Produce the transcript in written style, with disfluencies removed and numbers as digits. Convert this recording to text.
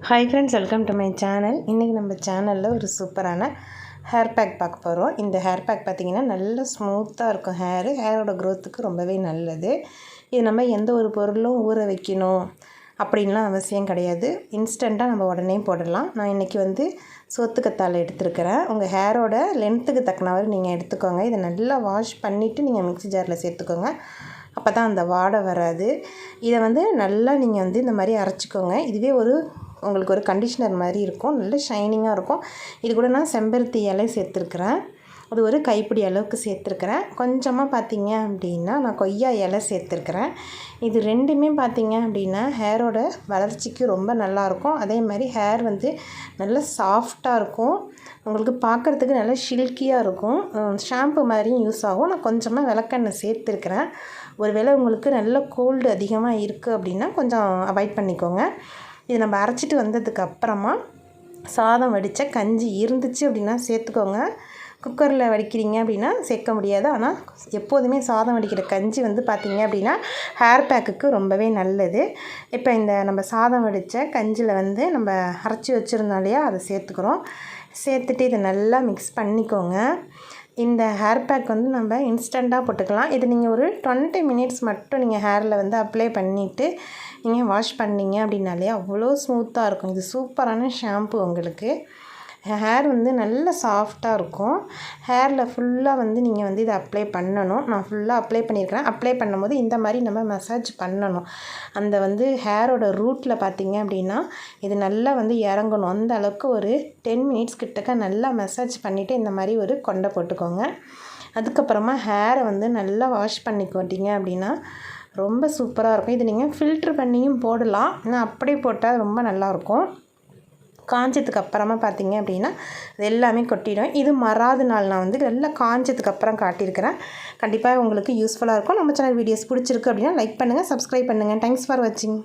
Hi friends, welcome to my channel. இன்றைக்கி நம்ம சேனலில் ஒரு சூப்பரான ஹேர் பேக் பார்க்க போகிறோம். இந்த ஹேர் பேக் பார்த்திங்கன்னா நல்ல ஸ்மூத்தாக இருக்கும். ஹேரோட க்ரோத்துக்கு ரொம்பவே நல்லது. இது நம்ம எந்த ஒரு பொருளும் ஊற வைக்கணும் அப்படின்லாம் அவசியம் கிடையாது. இன்ஸ்டண்ட்டாக நம்ம உடனே போடலாம். நான் இன்றைக்கி சோத்துக்கத்தாழை எடுத்துருக்கிறேன். உங்கள் ஹேரோட லென்த்துக்கு தக்கனவாறு நீங்கள் எடுத்துக்கோங்க. இதை நல்லா வாஷ் பண்ணிவிட்டு நீங்கள் மிக்ஸி ஜாரில் சேர்த்துக்கோங்க. அப்போ தான் அந்த வாடை வராது. இதை நல்லா நீங்கள் இந்த மாதிரி அரைச்சிக்கோங்க. இதுவே உங்களுக்கு ஒரு கண்டிஷ்னர் மாதிரி இருக்கும். நல்ல ஷைனிங்காக இருக்கும். இது கூட நான் செம்பருத்தி இலை சேர்த்துருக்குறேன். அது ஒரு கைப்பிடி அளவுக்கு சேர்த்துருக்குறேன். கொஞ்சமாக பார்த்திங்க அப்படின்னா நான் கொய்யா இலை சேர்த்துருக்குறேன். இது ரெண்டுமே பார்த்திங்க அப்படின்னா ஹேரோட வளர்ச்சிக்கு ரொம்ப நல்லாயிருக்கும். அதே மாதிரி ஹேர் நல்லா சாஃப்டாக இருக்கும். உங்களுக்கு பார்க்குறதுக்கு நல்லா ஷில்கியாக இருக்கும். ஷாம்பு மாதிரியும் யூஸ் ஆகும். நான் கொஞ்சமாக விளக்கெண்ணெய் சேர்த்துருக்குறேன். ஒருவேளை உங்களுக்கு நல்ல கோல்டு அதிகமாக இருக்குது அப்படின்னா கொஞ்சம் அவாய்ட் பண்ணிக்கோங்க. இது நம்ம அரைச்சிட்டு வந்ததுக்கப்புறமா சாதம் வடித்த கஞ்சி இருந்துச்சு அப்படின்னா சேர்த்துக்கோங்க. குக்கரில் வடிக்கிறீங்க அப்படின்னா சேர்க்க முடியாது. ஆனால் எப்போதுமே சாதம் வடிக்கிற கஞ்சி பார்த்திங்க அப்படின்னா ஹேர் பேக்குக்கு ரொம்பவே நல்லது. இப்போ இந்த நம்ம சாதம் வடித்த கஞ்சியில் நம்ம அரைச்சி வச்சுருந்தோம் இல்லையா, அதை சேர்த்துக்கிறோம். சேர்த்துட்டு இதை நல்லா மிக்ஸ் பண்ணிக்கோங்க. இந்த ஹேர் பேக் நம்ம இன்ஸ்டண்ட்டாக போட்டுக்கலாம். இது நீங்கள் ஒரு 20 மினிட்ஸ் மட்டும் நீங்கள் ஹேரில் அப்ளை பண்ணிவிட்டு நீங்கள் வாஷ் பண்ணிங்க அப்படின்னாலே அவ்வளோ ஸ்மூத்தாக இருக்கும். இது சூப்பரான ஷாம்பு. உங்களுக்கு ஹேர் நல்லா சாஃப்டாக இருக்கும். ஹேரில் ஃபுல்லாக நீங்கள் இதை அப்ளை பண்ணணும். நான் ஃபுல்லாக அப்ளை பண்ணியிருக்கிறேன். அப்ளை பண்ணும்போது இந்த மாதிரி நம்ம மசாஜ் பண்ணணும். அந்த ஹேரோட ரூட்டில் பார்த்திங்க அப்படின்னா இது நல்லா இறங்கணும். அந்த அளவுக்கு ஒரு 10 மினிட்ஸ் கிட்டக்க நல்லா மசாஜ் பண்ணிவிட்டு இந்த மாதிரி ஒரு கொண்டை போட்டுக்கோங்க. அதுக்கப்புறமா ஹேரை நல்லா வாஷ் பண்ணிக்கோட்டிங்க அப்படின்னா ரொம்ப சூப்பராக இருக்கும். இது நீங்கள் ஃபில்ட்ரு பண்ணியும் போடலாம். ஆனால் அப்படியே போட்டால் ரொம்ப நல்லாயிருக்கும். காஞ்சதுக்கு அப்புறமா பார்த்திங்க அப்படின்னா இது எல்லாமே கொட்டிடும். இது மறாத நாள் நான் நல்லா காஞ்சதுக்கப்புறம் காட்டியிருக்கிறேன். கண்டிப்பாக உங்களுக்கு யூஸ்ஃபுல்லாக இருக்கும். நம்ம சேனல் வீடியோஸ் பிடிச்சிருக்கு அப்படின்னா லைக் பண்ணுங்கள், சப்ஸ்கிரைப் பண்ணுங்கள். தேங்க்ஸ் ஃபார் வாட்சிங்.